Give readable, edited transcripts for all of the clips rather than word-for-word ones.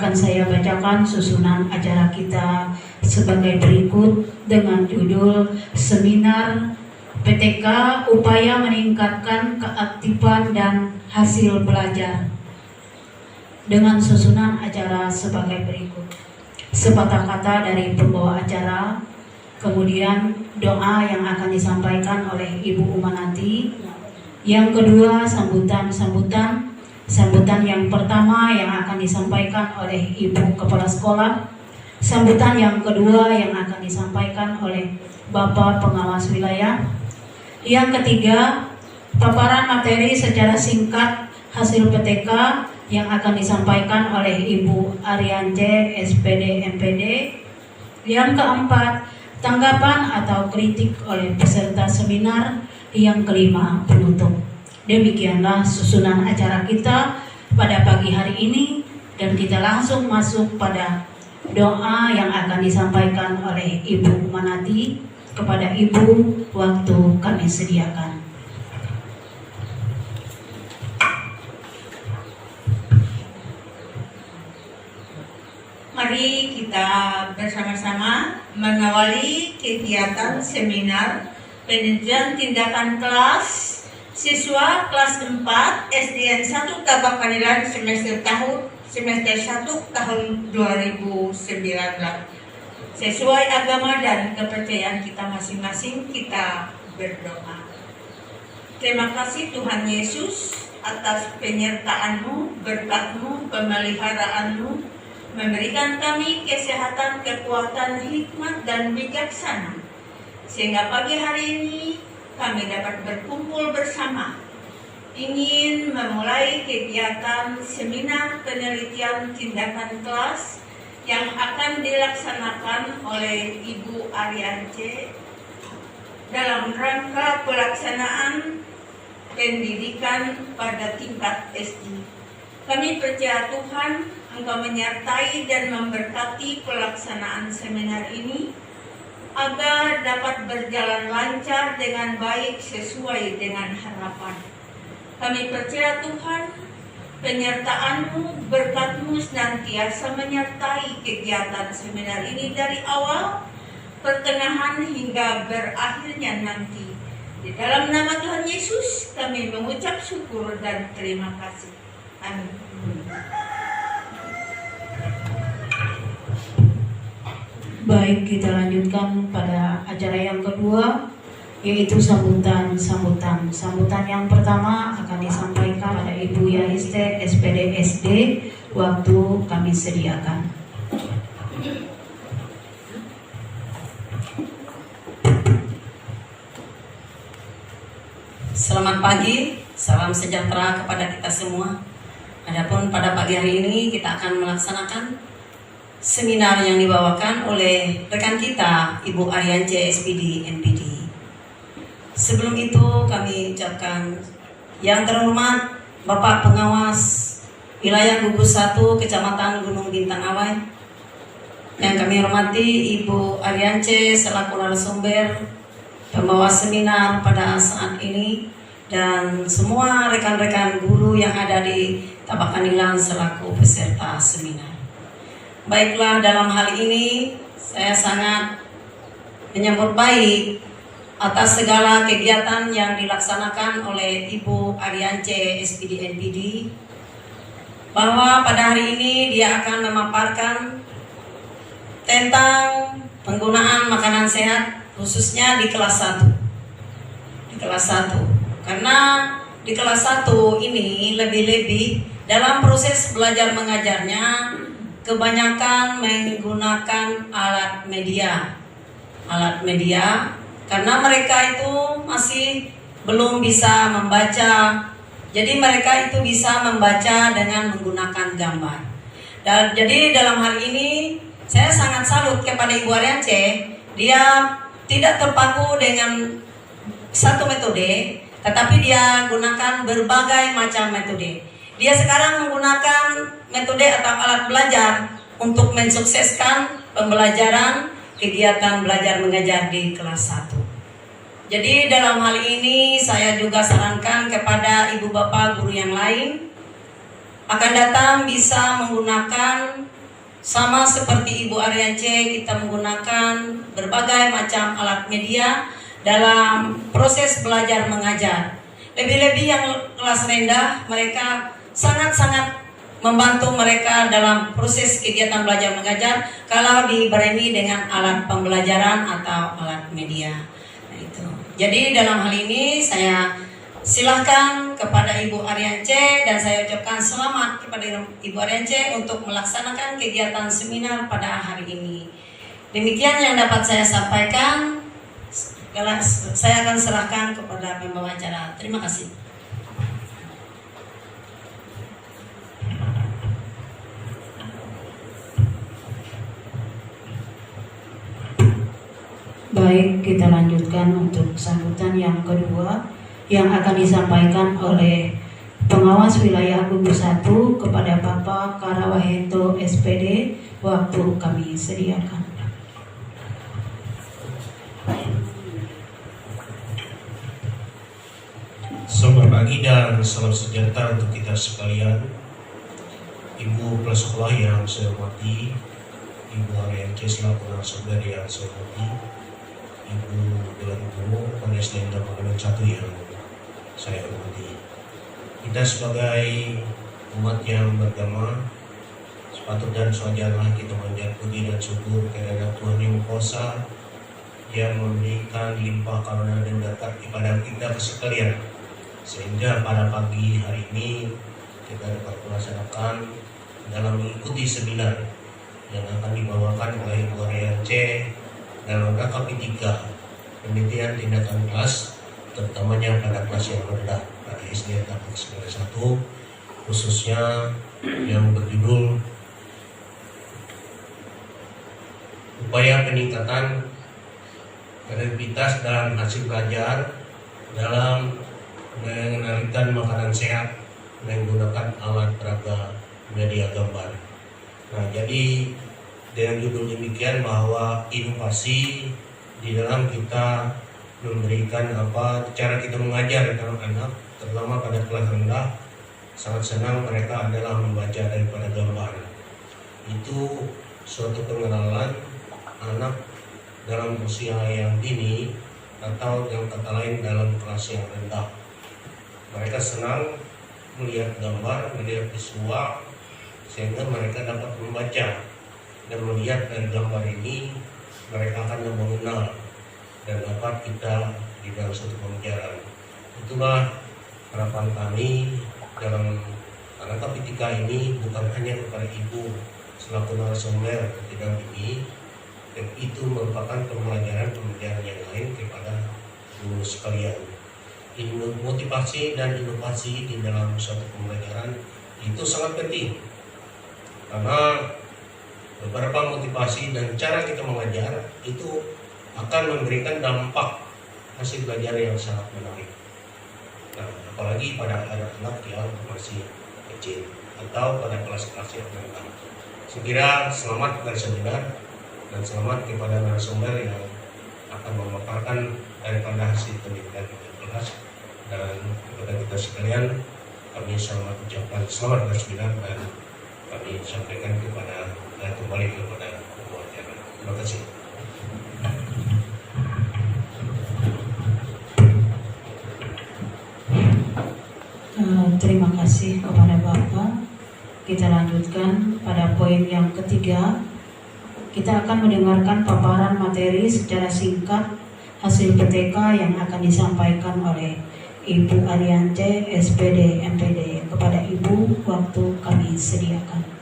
akan saya bacakan susunan acara kita sebagai berikut dengan judul Seminar PTK Upaya Meningkatkan Keaktifan dan Hasil Belajar, dengan susunan acara sebagai berikut: sepatah kata dari pembawa acara, kemudian doa yang akan disampaikan oleh Ibu Umanati, yang kedua sambutan yang pertama yang akan disampaikan oleh Ibu Kepala Sekolah, sambutan yang kedua yang akan disampaikan oleh Bapak Pengawas Wilayah, yang ketiga paparan materi secara singkat hasil PTK yang akan disampaikan oleh Ibu Ariance SPD MPD, yang keempat tanggapan atau kritik oleh peserta seminar, yang kelima penutup. Demikianlah susunan acara kita pada pagi hari ini, dan kita langsung masuk pada doa yang akan disampaikan oleh Ibu Umanati. Kepada Ibu, waktu kami sediakan. Mari kita bersama-sama mengawali kegiatan seminar penelitian tindakan kelas siswa kelas 4 SDN 1 Tabak Kanilan semester 1 tahun 2019. Sesuai agama dan kepercayaan kita masing-masing, kita berdoa. Terima kasih Tuhan Yesus atas penyertaan-Mu, berkat-Mu, pemeliharaanmu, memberikan kami kesehatan, kekuatan, hikmat, dan bijaksana, sehingga pagi hari ini kami dapat berkumpul bersama, ingin memulai kegiatan seminar penelitian tindakan kelas yang akan dilaksanakan oleh Ibu Ariance dalam rangka pelaksanaan pendidikan pada tingkat SD. Kami percaya Tuhan, Engkau menyertai dan memberkati pelaksanaan seminar ini agar dapat berjalan lancar dengan baik sesuai dengan harapan. Kami percaya Tuhan, penyertaan-Mu, berkat-Mu senantiasa menyertai kegiatan seminar ini dari awal, pertengahan hingga berakhirnya nanti. Di dalam nama Tuhan Yesus kami mengucap syukur dan terima kasih. Amin. Baik, kita lanjutkan pada acara yang kedua, yaitu sambutan. Sambutan yang pertama akan disampaikan pada Ibu Yariste SPD SD, waktu kami sediakan. Selamat pagi, salam sejahtera kepada kita semua. Adapun pada pagi hari ini kita akan melaksanakan seminar yang dibawakan oleh rekan kita Ibu Ariance SPD MPD. Sebelum itu kami ucapkan yang terhormat Bapak Pengawas Wilayah Gugus 1 Kecamatan Gunung Bintang Awai, yang kami hormati Ibu Ariance selaku narasumber pembawa seminar pada saat ini, dan semua rekan-rekan guru yang ada di Tabak Kanilan selaku peserta seminar. Baiklah, dalam hal ini saya sangat menyambut baik atas segala kegiatan yang dilaksanakan oleh Ibu Ariance SPD NPD, bahwa pada hari ini dia akan memaparkan tentang penggunaan makanan sehat khususnya di kelas 1. Di kelas 1. Karena di kelas 1 ini lebih-lebih dalam proses belajar mengajarnya kebanyakan menggunakan alat media karena mereka itu masih belum bisa membaca. Jadi mereka itu bisa membaca dengan menggunakan gambar. Dan jadi dalam hal ini saya sangat salut kepada Ibu Ariance. Dia tidak terpaku dengan satu metode, tetapi dia gunakan berbagai macam metode. Dia sekarang menggunakan metode atau alat belajar untuk mensukseskan pembelajaran kegiatan belajar mengajar di kelas 1. Jadi dalam hal ini saya juga sarankan kepada ibu bapak guru yang lain akan datang bisa menggunakan sama seperti Ibu Arya C, kita menggunakan berbagai macam alat media dalam proses belajar mengajar. Lebih-lebih yang kelas rendah, mereka sangat-sangat membantu mereka dalam proses kegiatan belajar mengajar kalau dibarengi dengan alat pembelajaran atau alat media. Nah, itu. Jadi dalam hal ini saya silahkan kepada Ibu Arya C dan saya ucapkan selamat kepada Ibu Arya C untuk melaksanakan kegiatan seminar pada hari ini. Demikian yang dapat saya sampaikan. Saya akan serahkan kepada pembawa acara. Terima kasih. Baik, kita lanjutkan untuk sambutan yang kedua yang akan disampaikan oleh Pengawas Wilayah Gugus 1 kepada Bapak Karawahento SPD. Waktu kami sediakan. Selamat pagi dan salam sejahtera untuk kita sekalian. Ibu kepala sekolah yang saya hormati, Ibu Arya C selaku narasumber yang saya hormati, Ibu Dewan Guru Panitia dan Pengadilan 1 yang saya hormati. Kita sebagai umat yang beragama, sepatut dan sewajarnya kita mengucap puji dan syukur kepada Tuhan Yang Maha Kuasa yang memberikan limpah karunia dan berkat kepada kita sekalian, sehingga pada pagi hari ini kita dapat melaksanakan dalam mengikuti seminar yang akan dibawakan oleh Ibu Arya C dalam rangka P3 penelitian tindakan kelas, terutamanya pada kelas yang rendah pada SD tahap 91, khususnya yang berjudul upaya peningkatan kreativitas dan hasil belajar dalam mengenalkan makanan sehat menggunakan alat peraga media gambar. Nah, jadi dengan judul demikian bahwa inovasi di dalam kita memberikan cara kita mengajar anak-anak, terutama pada kelas rendah, sangat senang mereka adalah membaca daripada gambar. Itu suatu pengenalan anak dalam usia yang dini atau yang kata lain dalam kelas yang rendah. Mereka senang melihat gambar, melihat visual, sehingga mereka dapat membaca dan melihat dari gambar ini mereka akan mengenal dan dapat kita di dalam suatu pembelajaran. Itulah harapan kami dalam rangka P3 ini, bukan hanya kepada ibu selaku narasumber ketika ini, dan itu merupakan pembelajaran yang lain kepada guru sekalian. Motivasi dan inovasi di dalam suatu pembelajaran itu sangat penting, karena beberapa motivasi dan cara kita mengajar itu akan memberikan dampak hasil belajar yang sangat menarik. Nah, apalagi pada anak-anak yang masih kecil atau pada kelas-kelas yang rendah. Sekira selamat berseminar dan selamat kepada narasumber yang akan memaparkan daripada hasil penelitian kelas, dan kepada kita sekalian kami selamat ucapkan selamat berseminar dan kami sampaikan kepada kembali kepada pembawa acara. Terima kasih. Terima kasih kepada Bapak. Kita lanjutkan pada poin yang ketiga. Kita akan mendengarkan paparan materi secara singkat hasil PTK yang akan disampaikan oleh Ibu Arya C, SPD, MPD. Kepada Ibu, waktu kami sediakan.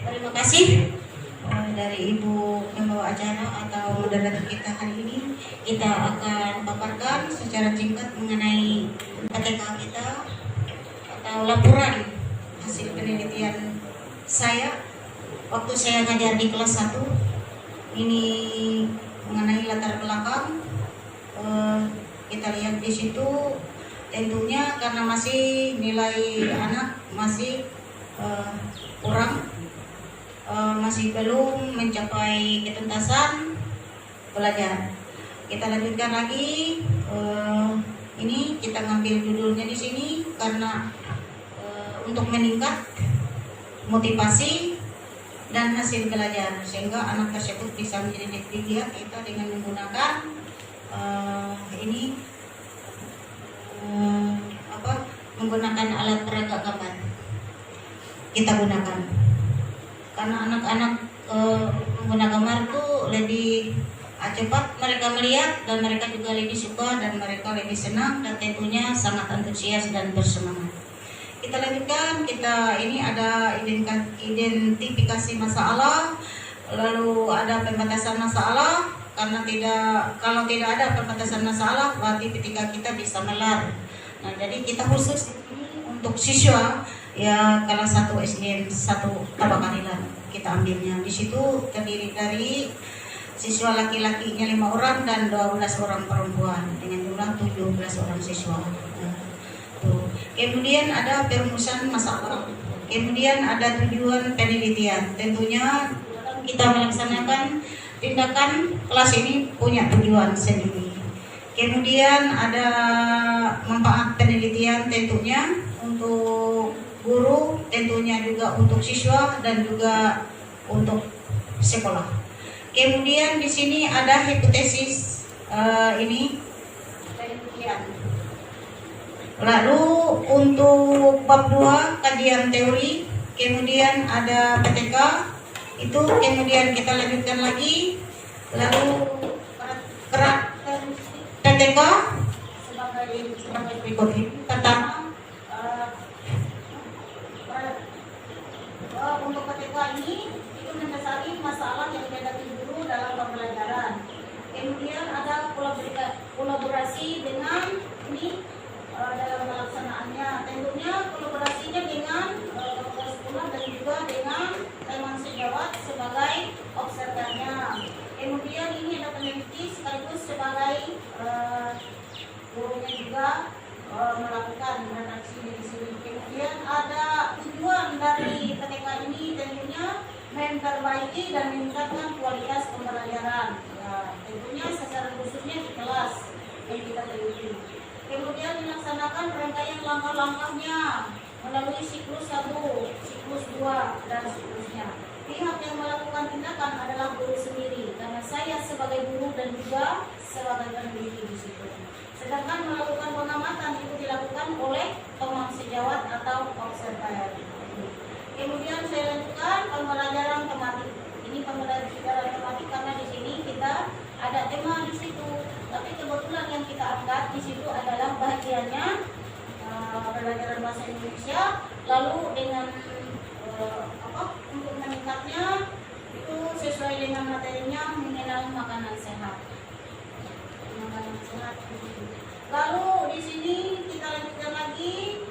Terima kasih dari Ibu pembawa acara atau moderator kita hari ini. Kita akan paparkan secara singkat mengenai PTK kita atau laporan hasil penelitian saya waktu saya ngajar di kelas 1. Ini mengenai latar belakang. Kita lihat di situ tentunya karena masih nilai anak masih orang masih belum mencapai ketuntasan belajar. Kita lanjutkan lagi. Ini kita ngambil judulnya di sini karena untuk meningkat motivasi dan hasil belajar sehingga anak tersebut bisa menjadi giat kita dengan menggunakan menggunakan alat peraga gambar kita gunakan karena anak-anak menggunakan gambar itu lebih cepat mereka melihat dan mereka juga lebih suka dan mereka lebih senang dan tentunya sangat antusias dan bersemangat. Kita lanjutkan, ini ada identifikasi masalah, lalu ada pembatasan masalah. Kalau tidak ada pembatasan masalah, berarti ketika kita bisa melar. Nah, jadi kita khusus untuk siswa ya kelas 1 SD 1 Tabakarilan kita ambilnya. Di situ terdiri dari siswa laki-lakinya 5 orang dan 12 orang perempuan dengan jumlah 17 orang siswa. Kemudian ada perumusan masalah. Kemudian ada tujuan penelitian. Tentunya kita melaksanakan tindakan kelas ini punya tujuan sendiri. Kemudian ada manfaat penelitian tentunya untuk guru, tentunya juga untuk siswa dan juga untuk sekolah. Kemudian di sini ada hipotesis penelitian. Lalu untuk bab 2 kajian teori, kemudian ada PTK itu, kemudian kita lanjutkan lagi. Lalu PTK sebagai berikut ini. Pertama untuk PTK ini itu mendasari masalah yang dihadapi guru dalam pembelajaran. Kemudian ada kolaborasi dengan dalam pelaksanaannya, tentunya kolaborasinya dengan kepala sekolah dan juga dengan teman sejawat sebagai observernya. Kemudian ini ada peneliti sekaligus sebagai gurunya juga melakukan redaksi di sini. Kemudian ada tujuan dari PTK ini tentunya memperbaiki dan meningkatkan kualitas pembelajaran. Ya, tentunya sasaran khususnya di kelas yang kita teliti. Kemudian dilaksanakan rangkaian langkah-langkahnya melalui siklus 1, siklus 2, dan seterusnya. Pihak yang melakukan tindakan adalah guru sendiri, karena saya sebagai guru dan juga sebagai peneliti di situ. Sedangkan melakukan pengamatan itu dilakukan oleh teman sejawat atau observer. Kemudian saya lanjutkan pembelajaran tematik. Ini pembelajaran tematik karena di sini kita ada tema di situ. Tapi kebetulan yang kita angkat di situ adalah bagiannya pembelajaran bahasa Indonesia. Lalu dengan untuk meningkatnya itu sesuai dengan materinya mengenal makanan sehat. Makanan sehat. Lalu di sini kita lanjutkan lagi.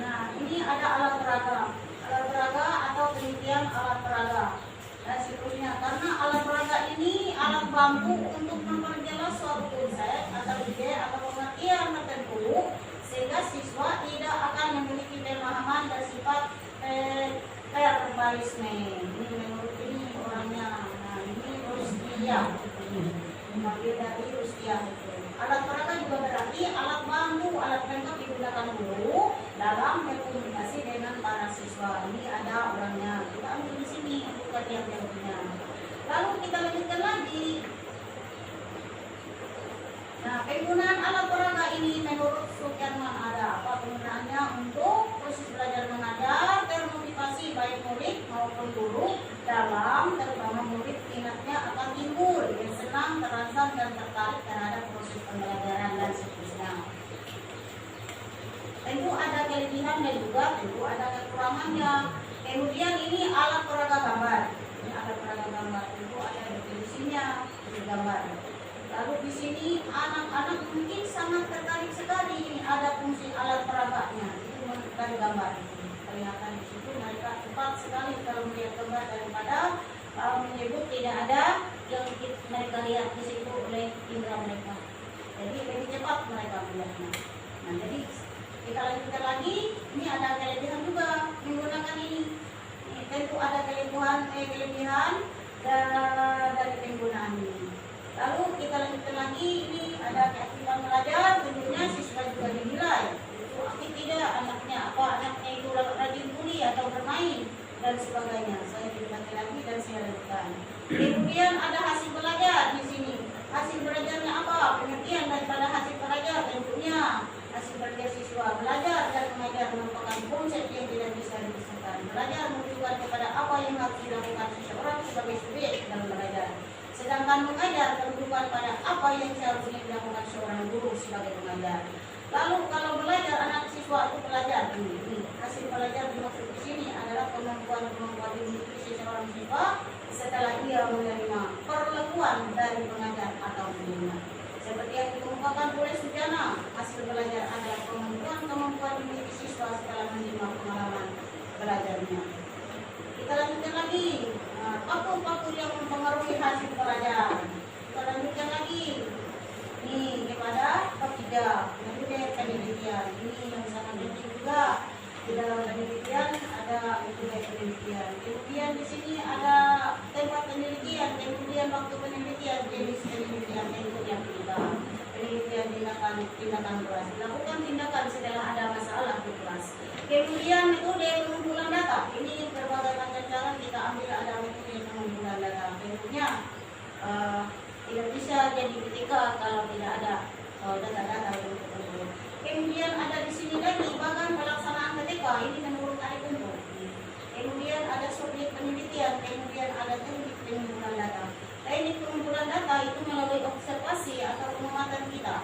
Nah, ini ada alat peraga atau penelitian alat peraga. Dan seterusnya, karena alat peraga ini alat bantu untuk memperjelas suatu konsep atau ide atau pengertian tertentu sehingga siswa tidak akan memiliki pemahaman dan sifat verbalisme. Ini menurut ini orangnya. Nah, ini Rustia. Mengambil dari Rustia. Alat peraga juga berarti alat bantu, alat pelengkap digunakan guru dalam berkomunikasi dengan para siswa. Ini ada orangnya. Kita ambil di sini untuk kajian-kajiannya. Lalu kita lanjutkan lagi. Nah, penggunaan alat peraga ini menurut Sukerman ada apa penggunaannya untuk proses belajar mengajar, termotivasi baik murid maupun guru dalam terutama murid minatnya akan timbul, yang senang, terangsang dan tertarik terhadap proses pembelajaran dan seterusnya. Tentu ada kelebihan dan juga tentu ada kekurangannya. Kemudian ini alat peraga gambar. Ini alat peraga gambar. Tentu ada definisinya di gambar. Lalu di sini anak-anak mungkin sangat tertarik sekali. Ini ada fungsi alat peraganya. Itu dari gambar. Kelihatan di situ mereka cepat sekali kalau melihat gambar daripada menyebut tidak ada yang mereka lihat di situ oleh indera mereka. Jadi lebih cepat mereka melihatnya. Nah, jadi kita lanjutkan lagi. ini ada kelebihan juga menggunakan ini. Tentu ada kelebihan dari penggunaan ini. Lalu kita lanjutkan lagi, ini ada keaktifan belajar, tentunya siswa juga dinilai. Itu aktif tidak anaknya, anaknya itu rajin kuliah atau bermain dan sebagainya. Saya tidak lagi dan saya lanjutkan. Kemudian ada hasil belajar di sini. Hasil belajarnya apa? Pengertian daripada hasil belajar tentunya hasil belajar siswa belajar dan mengajar merupakan konsep yang tidak bisa dipisahkan. Belajar menunjukkan kepada apa yang harus dilakukan seseorang sebagai subjek dalam belajar. Sedangkan mengajar menunjukkan pada apa yang seharusnya dilakukan seorang guru sebagai pengajar. Lalu kalau belajar anak siswa itu belajar ini hasil belajar dimaksud di sini adalah kemampuan dimiliki seseorang siswa setelah ia menerima perlakuan dari pengajar atau gurunya. Seperti yang dikemukakan oleh Sujana, hasil belajar adalah kemampuan dimiliki siswa setelah menerima pengalaman belajarnya. Kita lanjutkan lagi, faktor-faktor yang mempengaruhi hasil belajar. Kita lanjutkan lagi, ini kepada ketiga, metode penelitian. Ini yang sangat penting juga. Di dalam penelitian ada metode penelitian. Kemudian di sini ada tempat penelitian, kemudian waktu penelitian, jenis penelitian, tentu yang ketiga. Penelitian tindakan kelas. Lakukan tindakan setelah ada masalah di kelas. Kemudian metode pengumpulan data. Ini berbagai macam cara kita ambil, ada metode pengumpulan data. Tentunya tidak bisa jadi ketika kalau tidak ada data-data yang tertentu. Kemudian ada di sini lagi bagan pelaksanaan PTK, ini menurut Arikunto. Kemudian ada subjek penelitian, kemudian ada teknik pengumpulan data. Teknik pengumpulan data itu melalui observasi atau pengamatan kita.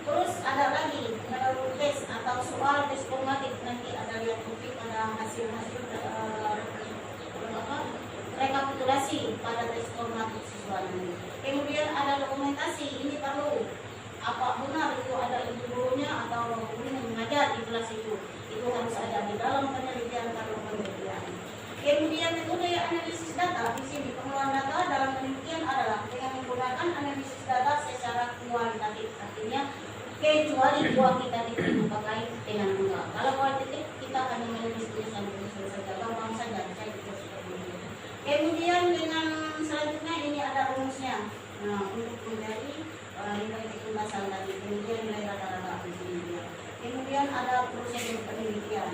Terus ada lagi melalui tes atau soal tes formatif, nanti ada lihat topik pada hasil-hasil rekapitulasi pada tes formatif siswa ini. Kemudian ada dokumentasi, ini perlu apa benar itu ada ibu gurunya atau gurunya mengajar di kelas itu harus ada di dalam penelitian kalau penelitian. Kemudian metode analisis data, di sini pengelolaan data dalam penelitian adalah dengan menggunakan analisis data secara kualitatif, artinya kecuali kuantitatif itu pakai dengan enggak. Kalau kualitatif kita hanya menulis tulisan-tulisan saja, gampang saja, saya juga seperti itu. Kemudian dengan selanjutnya ini ada rumusnya. Nah, untuk menjadi nilai ketuntasan tadi, kemudian nilai rata-rata di sini dia. Kemudian ada prosedur penelitian.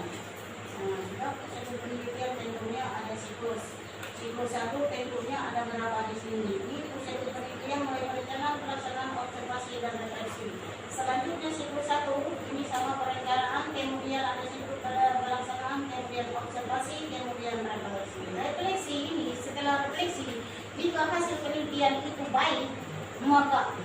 Nah, prosedur penelitian tentunya ada siklus. Siklus 1 tentunya ada berapa di sini. Ini prosedur penelitian mulai perencanaan, pelaksanaan, observasi dan refleksi. Selanjutnya siklus 1 ini sama perencanaan, kemudian ada siklus pelaksanaan, kemudian observasi, kemudian refleksi. Refleksi ini setelah refleksi, jika hasil penelitian itu baik, maka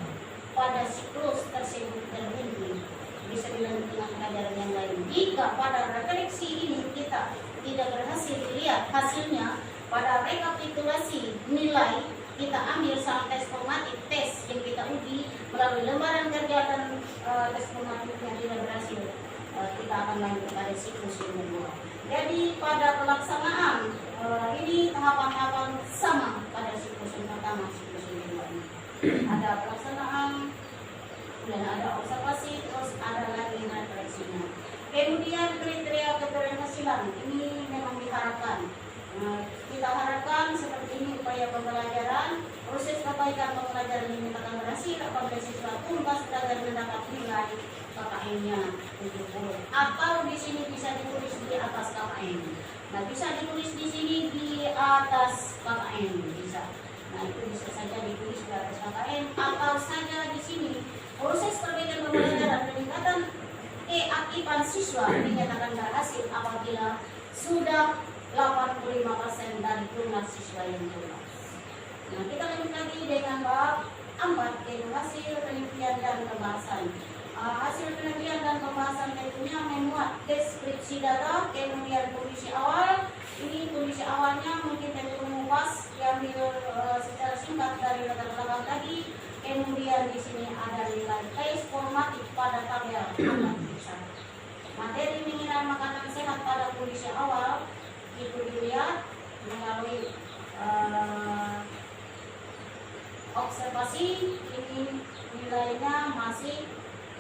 pada siklus tersebut terhenti, bisa dilanjutkan dengan pelajaran yang lain. Jika pada refleksi ini kita tidak berhasil lihat hasilnya, pada rekapitulasi nilai kita ambil sama tes formatif, tes yang kita uji melalui lembaran kerja dan tes formatif yang tidak berhasil, kita akan lanjut pada siklus yang kedua. Jadi pada pelaksanaan ini tahapan-tahapan sama pada siklus yang pertama, siklus yang kedua ini. Ada pelaksanaan, dan ada observasi, terus ada lagi refleksinya. Kemudian kriteria keberhasilan ini memang diharapkan. Kita harapkan seperti ini upaya pembelajaran, proses perbaikan pembelajaran ini akan berhasil apabila siswa tuntas belajar mendapat nilai KKM-nya 70. Atau di sini bisa ditulis di atas KKM. Nah, bisa ditulis di sini di atas KKM bisa. Nah, itu bisa saja ditulis di atas KKM atau saja di sini proses perbaikan pembelajaran peningkatan keaktifan siswa dinyatakan berhasil apabila sudah 85% dari jumlah siswa yang tuntas. Nah, kita lanjut lagi dengan bab 4, yaitu hasil penelitian dan pembahasan. Hasil penelitian dan pembahasan tentunya memuat deskripsi data, kemudian kondisi awal. Ini kondisi awalnya mungkin tentu mengupas diambil secara singkat dari latar belakang tadi. Kemudian di sini ada nilai tes formatif pada tabel 41. Materi mengenai makanan sehat pada kondisi awal itu dilihat melalui observasi. Ini nilainya masih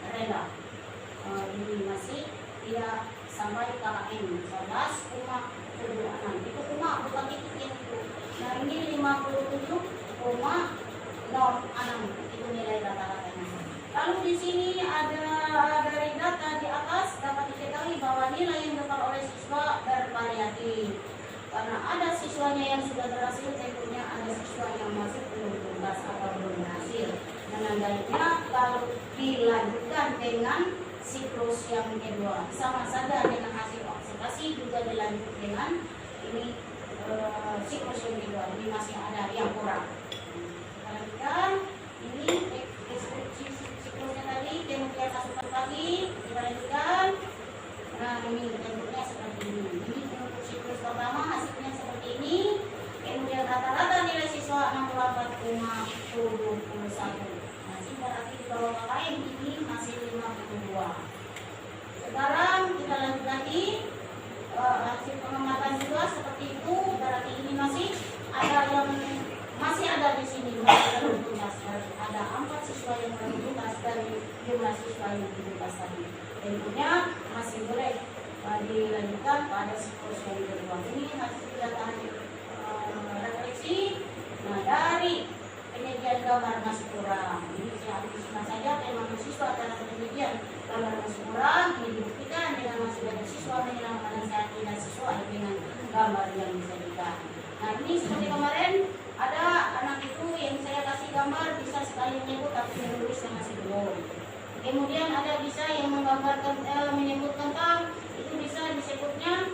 rendah, ini masih tidak sangat sampai KKN 11,76. Itu koma bukan titik yang itu. Nah ini 57,06 itu nilai rata-ratanya. Lalu di sini ada dari data di atas dapat diketahui bahwa nilai yang didapat oleh siswa bervariatif. Karena ada siswanya yang sudah berhasil, tentunya ada siswa yang masih belum tuntas atau belum berhasil. Dengan baiknya kalau dilanjutkan dengan siklus yang kedua, sama saja dengan hasil observasi juga dilanjut dengan ini siklus yang kedua. Ini masih ada yang kurang. Lanjutkan ini deskripsi siklusnya tadi, kemudian asupan lagi dilanjutkan. Nah ini bentuknya seperti ini. Ini untuk siklus pertama hasilnya seperti ini. Kemudian rata-rata nilai siswa 64,71. Masih berarti di bawah KKN ini masih 52. Sekarang kita lanjut lagi hasil pengamatan juga seperti itu. Berarti ini masih ada di sini masih belum tuntas. Ada 4 siswa yang belum tuntas dari jumlah siswa yang tuntas tadi. Tentunya masih boleh dilanjutkan pada siklus yang kedua. Ini hasil data refleksi. Nah dari penyajian gambar masih kurang. Ini saya habiskan saja tema siswa cara penyajian gambar masih kurang. Ini dibuktikan dengan masih banyak siswa menilai makanan sehat tidak sesuai dengan gambar yang disajikan. Nah ini seperti kemarin ada anak itu yang saya kasih gambar bisa sekali menyebut tapi menulisnya masih belum. Kemudian ada bisa yang menggambarkan menyebut tentang itu bisa disebutnya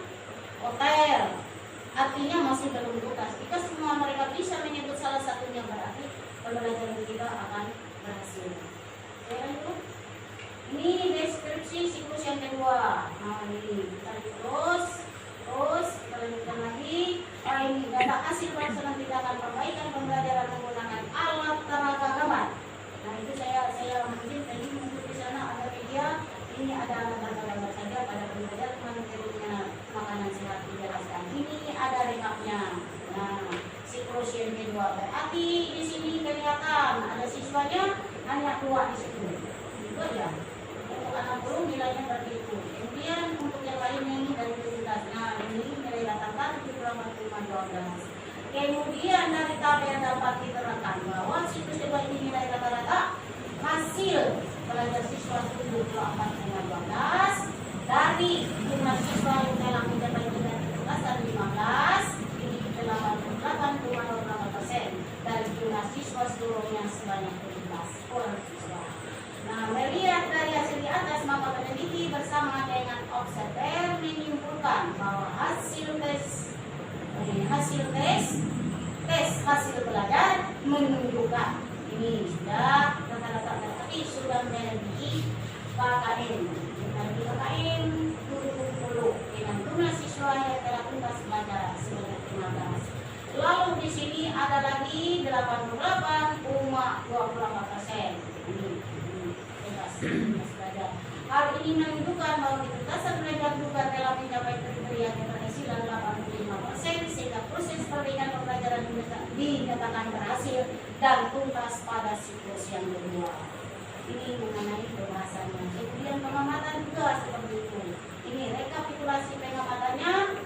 hotel. Artinya masih belum tuntas. Jika semua mereka bisa menyebut salah satunya berarti pembelajaran kita akan berhasil. Saya lanjut. Ini deskripsi siklus yang kedua. Nah ini kita terus kita lanjutkan lagi. Ini data hasil pelaksanaan tindakan perbaikan pembelajaran menggunakan alat tenaga gambar. Nah itu saya mungkin tadi untuk di sana ada media. Ini ada alat tenaga gambar saja pada pembelajaran materinya makanan sehat dijelaskan. Ini ada rekapnya. Nah siklus yang kedua berarti di sini kelihatan ada siswanya hanya 2 di situ. Itu aja. Untuk anak belum nilainya seperti itu. Kemudian untuk yang lainnya ini dari tuntas. Nah ini nilai rata-rata 7,12. Kemudian dari tabel dapat diterangkan bahwa siklus kedua ini nilai rata-rata hasil belajar siswa 74,12 dari jumlah siswa yang telah mencapai tingkat tuntas dan 15 ini 88,08% dari jumlah siswa seluruhnya sebanyak 17 orang siswa. Nah melihat dari hasil di atas maka peneliti bersama dengan observer menyimpulkan bahwa hasil hasil belajar menunjukkan ini sudah rata-rata berarti sudah melebihi KKN. Dari KKN 2020 dengan jumlah siswa yang telah tuntas belajar sebanyak 15. Lalu di sini ada lagi 88,28%. Ini bebas belajar. Hal ini menunjukkan bahwa ketuntasan belajar juga telah mencapai kriteria keberhasilan 85% sehingga proses perbaikan pembelajaran dinyatakan berhasil dan tuntas pada siklus yang kedua. Ini mengenai pembahasannya. Kemudian pengamatan juga seperti itu. Ini rekapitulasi pengamatannya.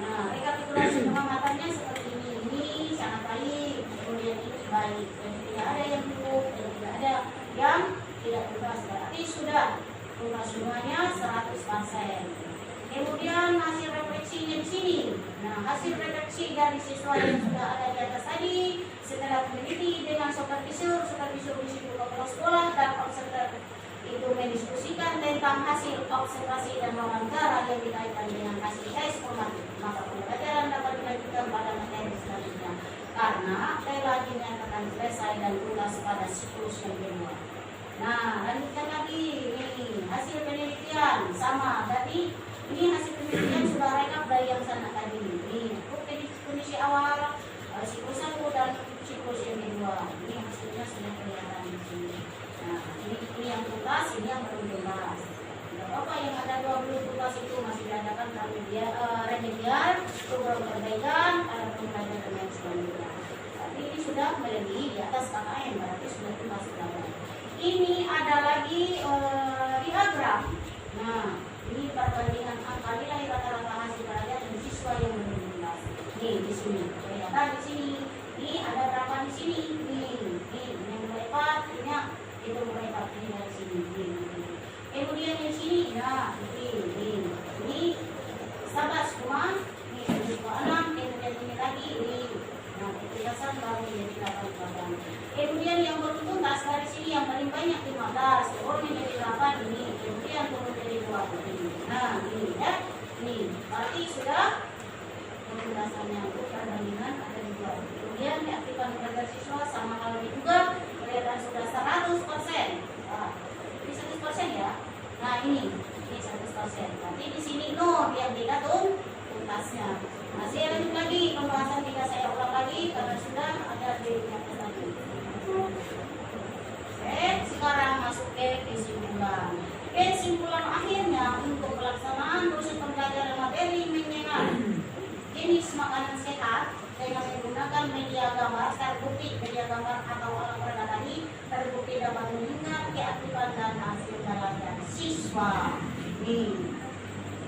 Nah, rekapitulasi pengamatannya seperti ini. Ini sangat baik. Kemudian ini baik. Jadi tidak ada yang buruk dan tidak ada yang tidak tuntas. Berarti sudah tuntas semuanya 100%. Kemudian hasil refleksinya di sini. Nah, hasil refleksi dari siswa yang sudah ada di atas tadi setelah meneliti dengan supervisor di situ kepala sekolah dan observer itu mendiskusikan tentang hasil observasi dan wawancara yang dikaitkan dengan hasil tes formatif. Maka pembelajaran dapat dilanjutkan pada materi selanjutnya karena telah dinyatakan selesai dan tuntas pada siklus yang kedua. Nah, lanjutkan lagi ini hasil penelitian sama tadi. Ini hasil penelitian sudah rekap dari yang sana tadi. Ini kondisi awal, siklus 1 dan siklus yang kedua. Ini hasilnya sudah kelihatan di sini. Nah, ini yang tuntas, ini yang belum tuntas. Apa yang ada 20 tuntas itu masih diadakan remedial, program perbaikan, ada pembelajaran yang selanjutnya. Tapi ini sudah melebihi di atas KKN, berarti sudah tuntas belajar. Ini ada lagi lihat Nah, ini perbandingan angka nilai rata-rata hasil belajar dan siswa yang menunjukkan. Nih di sini, kelihatan di sini. Ini ada berapa di sini? Nih yang mulai 4, itu mulai 4 ini dari sini. Kemudian di sini, nah ini 11 rumah. Nih 6, kemudian ini lagi ini. Nah, kejelasan baru menjadi 8. Kemudian yang bertuntas dari sini yang paling banyak 15, turun menjadi 8 ini, kemudian turun menjadi 20. Nah, ini ya, ini berarti sudah penjelasannya untuk perbandingan ada di 2. Kemudian diaktifkan belajar siswa sama kalau juga kelihatan sudah 100%. Nah, ini 100% ya. Nah, ini 100%. Nanti di sini yang beda tuh tuntasnya. Nah, saya lanjut lagi pembahasan, tidak saya ulang lagi karena sudah ada di atas tadi. Oke, sekarang masuk ke kesimpulan. Kesimpulan akhirnya untuk pelaksanaan proses pembelajaran materi menyengat jenis makanan sehat dengan menggunakan media gambar terbukti, media gambar atau alat peraga tadi terbukti dapat meningkat keaktifan dan hasil belajar siswa.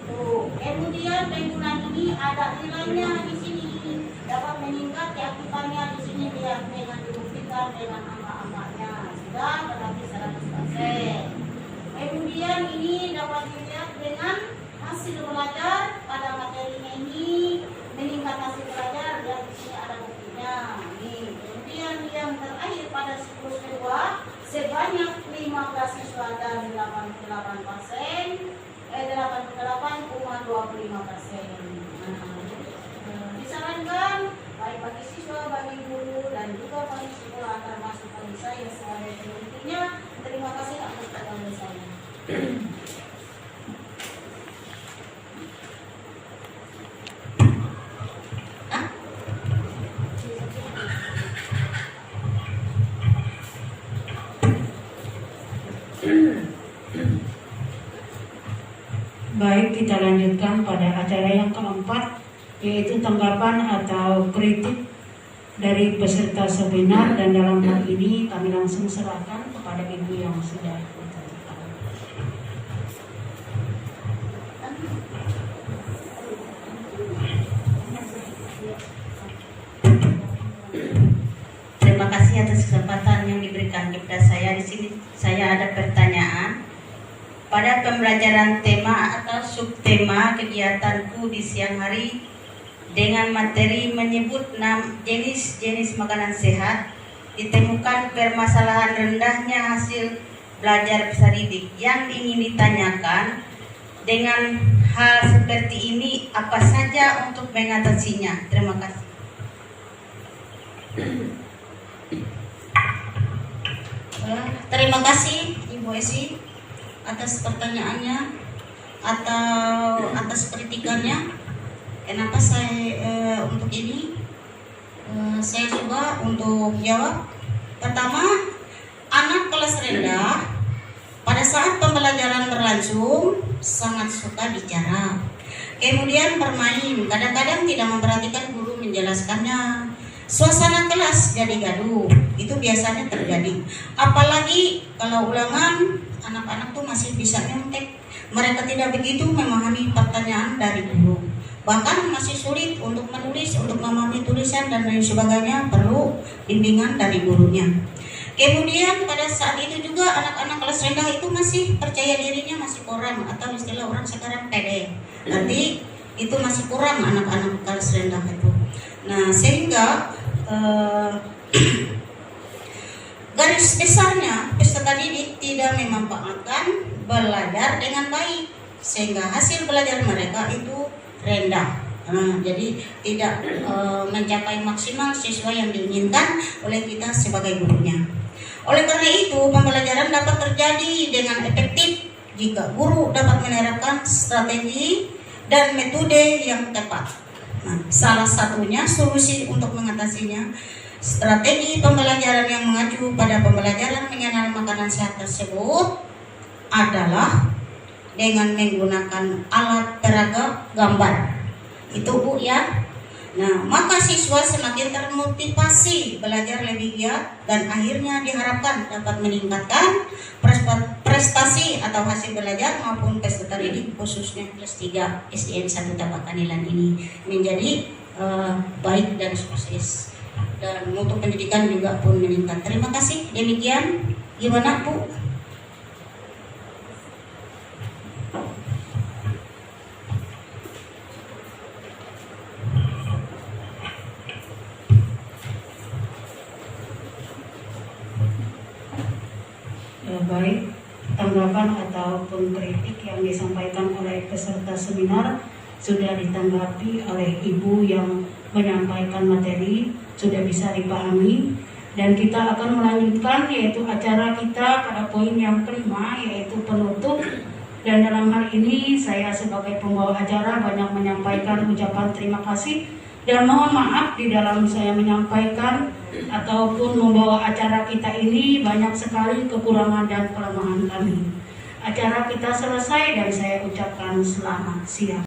Tuh, kemudian penggunaan ini ada nilainya di sini, dapat meningkat keaktifannya di sini dengan dibuktikan dengan angka-angkanya sudah berarti 100%. Kemudian ini dapat dilihat dengan hasil belajar pada materinya ini meningkat hasil belajar dan di sini ada buktinya. Kemudian yang terakhir pada siklus kedua sebanyak 15 siswa dan 88,25%. Disarankan baik bagi siswa, bagi guru dan juga bagi sekolah termasuk bagi saya sebagai penelitinya. Terima kasih atas perhatian saya. Baik, kita lanjutkan pada acara yang keempat, yaitu tanggapan atau kritik dari peserta seminar, dan dalam hal ini kami langsung serahkan kepada ibu yang sudah ditentukan. Terima kasih atas kesempatan yang diberikan kepada saya. Di sini saya ada pertanyaan. Pada pembelajaran tema atau subtema kegiatanku di siang hari dengan materi menyebut 6 jenis makanan sehat, ditemukan permasalahan rendahnya hasil belajar peserta didik. Yang ingin ditanyakan, dengan hal seperti ini apa saja untuk mengatasinya? Terima kasih. Terima kasih Ibu Esi atas pertanyaannya atau atas kritikannya. Kenapa saya untuk ini saya coba untuk jawab. Pertama, anak kelas rendah pada saat pembelajaran berlangsung sangat suka bicara, kemudian bermain, kadang-kadang tidak memperhatikan guru menjelaskannya. Suasana kelas jadi gaduh, itu biasanya terjadi. Apalagi kalau ulangan, anak-anak tuh masih bisa nyontek. Mereka tidak begitu memahami pertanyaan dari guru. Bahkan masih sulit untuk menulis, untuk memahami tulisan dan lain sebagainya, perlu bimbingan dari gurunya. Kemudian pada saat itu juga anak-anak kelas rendah itu masih percaya dirinya masih kurang, atau istilah orang sekarang pede. Nanti itu masih kurang anak-anak kelas rendah itu. Nah, sehingga garis besarnya peserta didik tidak memanfaatkan belajar dengan baik, sehingga hasil belajar mereka itu rendah. Jadi tidak mencapai maksimal siswa yang diinginkan oleh kita sebagai gurunya. Oleh karena itu, pembelajaran dapat terjadi dengan efektif jika guru dapat menerapkan strategi dan metode yang tepat. Nah, salah satunya solusi untuk mengatasinya, strategi pembelajaran yang mengacu pada pembelajaran mengenal makanan sehat tersebut adalah dengan menggunakan alat peraga gambar. Itu Bu ya. Nah, maka siswa semakin termotivasi belajar lebih giat dan akhirnya diharapkan dapat meningkatkan prestasi atau hasil belajar maupun peserta didik khususnya kelas 3 SDN 1 Tabak Kanilan ini menjadi baik dan sukses. Dan mutu pendidikan juga pun meningkat. Terima kasih. Demikian, gimana Bu? Baik, tanggapan ataupun kritik yang disampaikan oleh peserta seminar sudah ditanggapi oleh Ibu yang menyampaikan materi, sudah bisa dipahami, dan kita akan melanjutkan yaitu acara kita pada poin yang kelima yaitu penutup. Dan dalam hal ini saya sebagai pembawa acara banyak menyampaikan ucapan terima kasih dan mohon maaf di dalam saya menyampaikan ataupun membawa acara kita ini banyak sekali kekurangan dan kelemahan kami. Acara kita selesai dan saya ucapkan selamat siang.